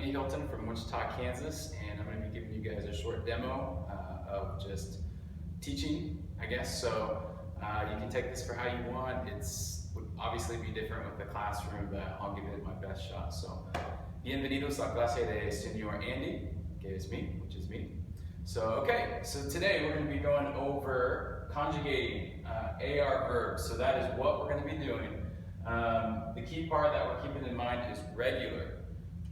Andy Hilton from Wichita, Kansas, and I'm going to be giving you guys a short demo of just teaching, I guess. So you can take this for how you want. Would obviously be different with the classroom, but I'll give it my best shot. So, bienvenidos a clase de Señor Andy, que es me, which is me. So, okay, so today we're going to be going over conjugating AR verbs. So that is what we're going to be doing. The key part that we're keeping in mind is regular.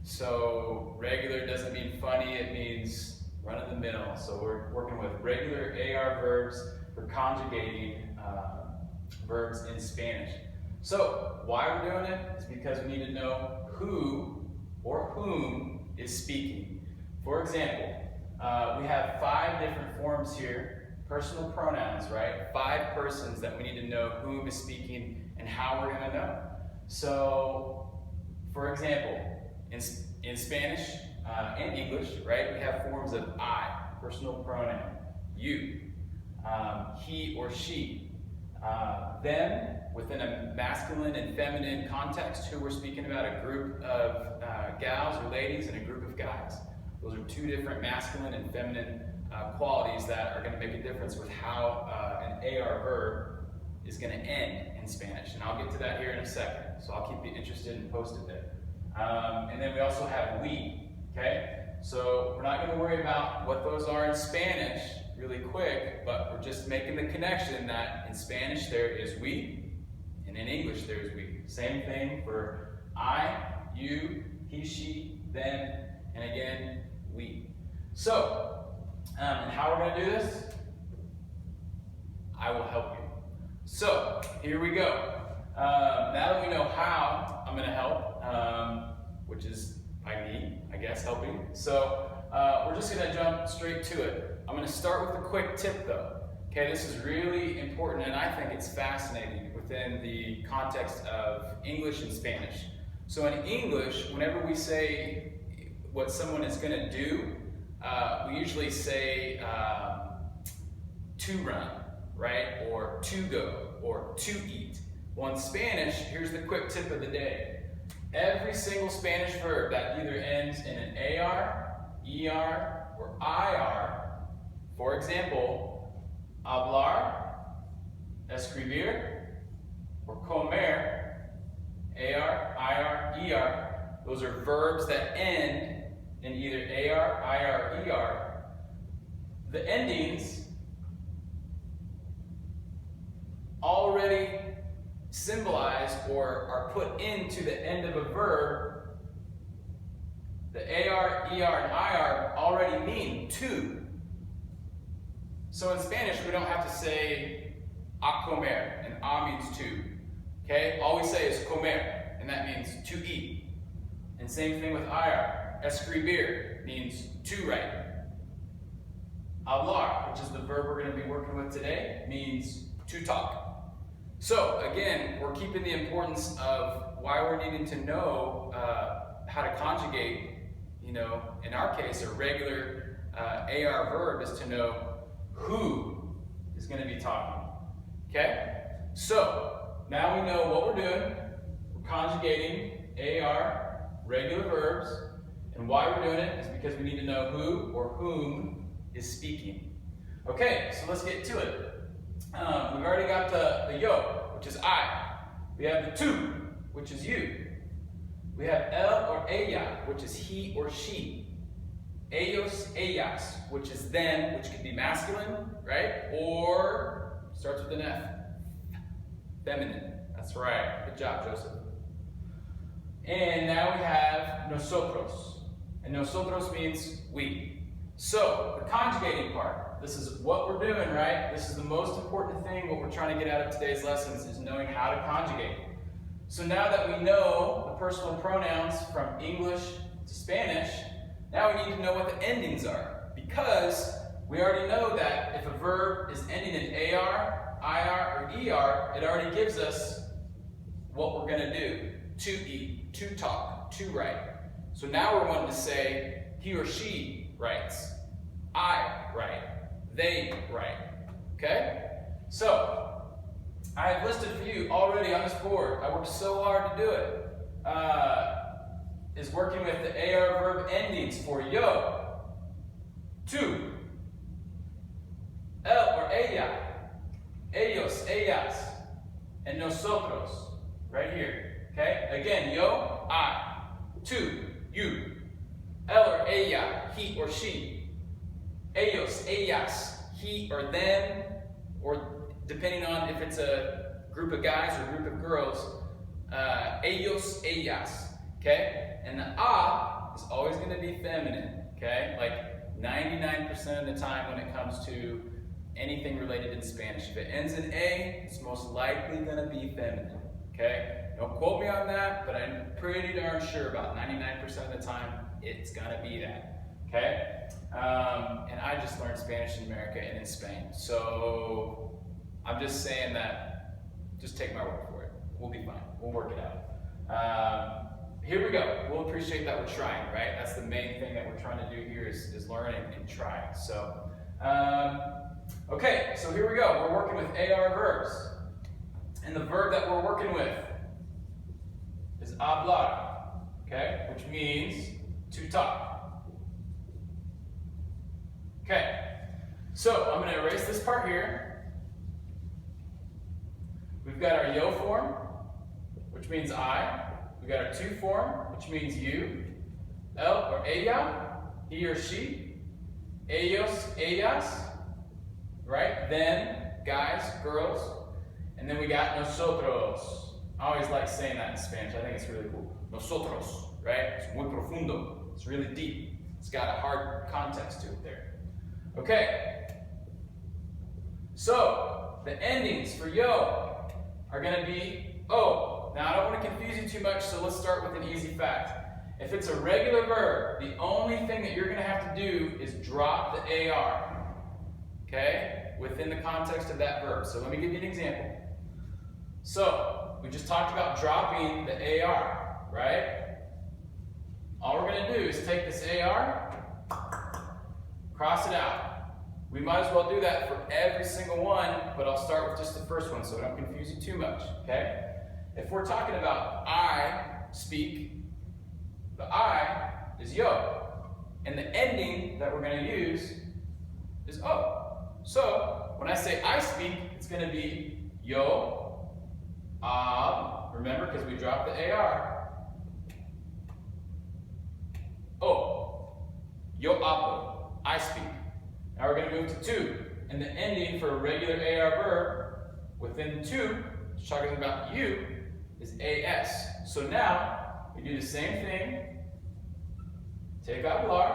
So regular doesn't mean funny, it means run of the mill. So we're working with regular AR verbs for conjugating verbs in Spanish. So why we're doing it is because we need to know who or whom is speaking. For example, we have 5 different forms here, personal pronouns, right? 5 persons that we need to know whom is speaking and how we're going to know. So, for example, in Spanish and English, right, we have forms of I, personal pronoun, you, he or she, them, within a masculine and feminine context, who we're speaking about a group of gals or ladies and a group of guys. Those are 2 different masculine and feminine qualities that are going to make a difference with how an AR verb is going to end in Spanish. And I'll get to that here in a second. So I'll keep you interested and posted there. And then we also have we, okay? So we're not going to worry about what those are in Spanish really quick, but we're just making the connection that in Spanish there is we, and in English there is we. Same thing for I, you, he, she, them, and again, we. So, and how we're going to do this? I will help you. So, here we go. Now that we know how, I'm going to help, which is by me, I guess, helping. So, we're just going to jump straight to it. I'm going to start with a quick tip, though. Okay, this is really important, and I think it's fascinating within the context of English and Spanish. So in English, whenever we say what someone is going to do, we usually say to run, right? Or to go, or to eat. Well, in Spanish, here's the quick tip of the day. Every single Spanish verb that either ends in an AR, ER, or IR, for example, hablar, escribir, or comer, AR, IR, ER, those are verbs that end in either AR, IR, ER. The endings already symbolize or are put into the end of a verb. The AR, ER, and IR already mean to. So in Spanish, we don't have to say a comer, and a means to. Okay? All we say is comer, and that means to eat. And same thing with IR. Escribir means to write. Hablar, which is the verb we're going to be working with today, means to talk. So again, we're keeping the importance of why we're needing to know how to conjugate, in our case, a regular AR verb is to know who is going to be talking. Okay? So, now we know what we're doing. We're conjugating AR, regular verbs, and why we're doing it is because we need to know who or whom is speaking. Okay, so let's get to it. We've already got the yo, which is I. We have the tu, which is you. We have él or ella, which is he or she. Ellos, ellas, which is them, which could be masculine, right? Or starts with an F. Feminine. That's right. Good job, Joseph. And now we have nosotros. And nosotros means we. So, the conjugating part. This is what we're doing, right? This is the most important thing. What we're trying to get out of today's lessons is knowing how to conjugate. So now that we know the personal pronouns from English to Spanish, now we need to know what the endings are, because we already know that if a verb is ending in AR, IR, or ER, it already gives us what we're going to do. To eat, to talk, to write. So now we're wanting to say, he or she writes, I write, they write. Okay? So, I have listed for you already on this board. I worked so hard to do it. is working with the AR verb endings for yo, tú, él or ella, ellos, ellas, and nosotros, right here, okay? Again, yo, I, tú, you, él or ella, he or she, ellos, ellas, he or them, or depending on if it's a group of guys or a group of girls, ellos, ellas, okay? And the a is always going to be feminine, okay? Like 99% of the time when it comes to anything related in Spanish. If it ends in a, it's most likely going to be feminine, okay? Don't quote me on that, but I'm pretty darn sure about 99% of the time it's going to be that, okay? And I just learned Spanish in America and in Spain, so I'm just saying that, just take my word for it. We'll be fine. We'll work it out. Here we go. We'll appreciate that we're trying, right? That's the main thing that we're trying to do here is learn and try. So, okay, so here we go. We're working with AR verbs. And the verb that we're working with is hablar, okay? Which means to talk. Okay, so I'm going to erase this part here. We've got our yo form, which means I. We've got our tu form, which means you. Él or ella, he or she. Ellos, ellas, right? Them, guys, girls. And then we got nosotros. I always like saying that in Spanish. I think it's really cool. Nosotros, right? It's muy profundo. It's really deep. It's got a hard context to it there. Okay. So, the endings for yo are going to be o. Now, I don't want to confuse you too much, so let's start with an easy fact. If it's a regular verb, the only thing that you're going to have to do is drop the AR, okay, within the context of that verb. So let me give you an example. So, we just talked about dropping the AR, right? All we're going to do is take this AR, cross it out. We might as well do that for every single one, but I'll start with just the first one so I don't confuse you too much, okay? If we're talking about I speak, the I is yo. And the ending that we're going to use is o. So, when I say I speak, it's going to be yo, remember, because we dropped the AR. O. Yo hablo. I speak. Now we're going to move to tu. And the ending for a regular AR verb within tu, which is talking about you, is AS. So now, we do the same thing. Take hablar,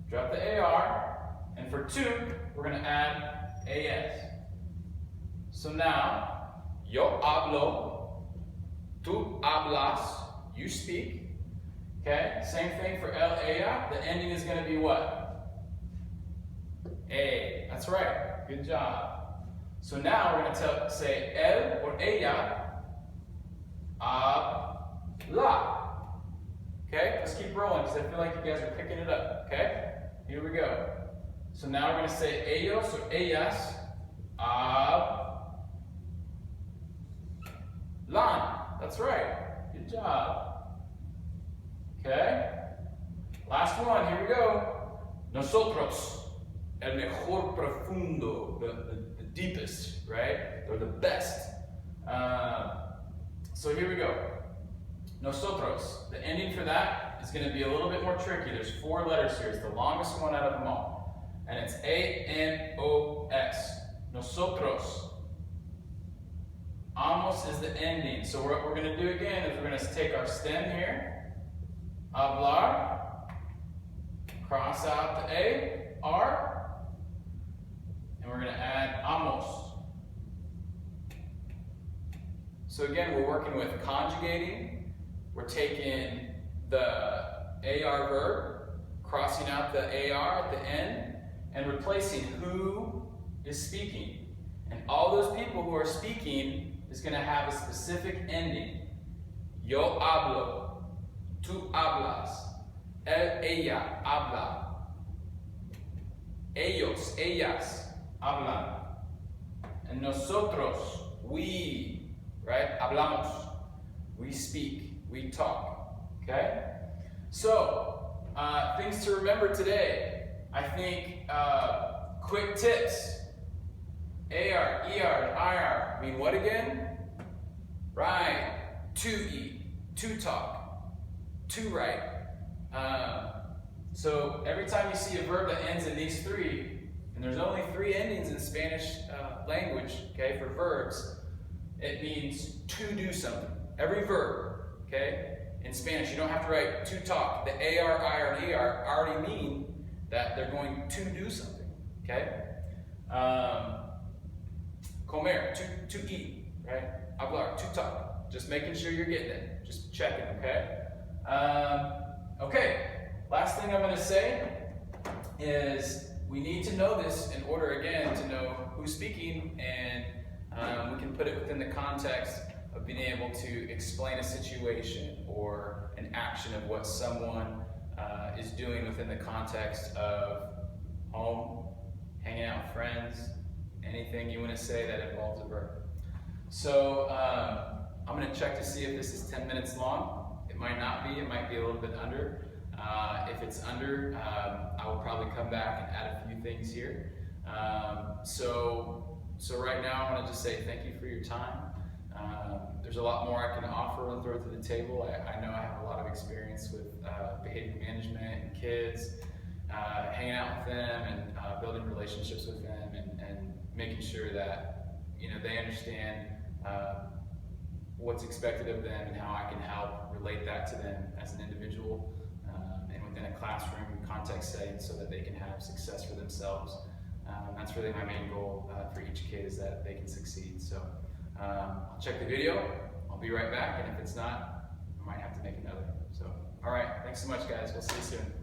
drop the AR, and for tu, we're going to add AS. So now, yo hablo, tú hablas, you speak. Okay, same thing for él, ella. The ending is going to be what? A. That's right. Good job. So now we're going to say él or ella habla. Okay, let's keep rolling because I feel like you guys are picking it up. Okay, here we go. So now we're going to say ellos or ellas hablan. That's right. Good job. Okay, last one. Here we go. Nosotros, el mejor profundo, the deepest, right? Or the best. So here we go. Nosotros. The ending for that is going to be a little bit more tricky. There's 4 letters here. It's the longest one out of them all. And it's A-N-O-S. Nosotros. Amos is the ending. So what we're going to do again is we're going to take our stem here. Hablar. Cross out the A, R. And we're going to add amos. So again, we're working with conjugating. We're taking the AR verb, crossing out the AR at the end, and replacing who is speaking. And all those people who are speaking is going to have a specific ending. Yo hablo, tú hablas, él, ella habla, ellos, ellas hablan, and nosotros, we, right, hablamos, we speak. We talk. Okay? So, things to remember today. I think quick tips. AR, ER, and IR mean what again? Right. To eat, to talk, to write. So every time you see a verb that ends in these three, and there's only 3 endings in Spanish language, okay, for verbs, it means to do something. Every verb, okay, in Spanish, you don't have to write to talk. The AR, IR, and ER already mean that they're going to do something, okay? Comer, to eat, right? Hablar, to talk. Just making sure you're getting it. Just checking, okay? Okay, last thing I'm going to say is we need to know this in order, again, to know who's speaking, and we can put it within the context of being able to explain a situation or an action of what someone is doing within the context of home, hanging out with friends, anything you want to say that involves a verb. So I'm going to check to see if this is 10 minutes long. It might not be, it might be a little bit under. If it's under, I will probably come back and add a few things here. So right now I want to just say thank you for your time. There's a lot more I can offer and throw to the table. I know I have a lot of experience with behavior management and kids, hanging out with them and building relationships with them and making sure that they understand what's expected of them and how I can help relate that to them as an individual and within a classroom context setting so that they can have success for themselves. That's really my main goal for each kid, is that they can succeed. So I'll check the video, I'll be right back, and if it's not, I might have to make another. So, all right, thanks so much guys, we'll see you soon.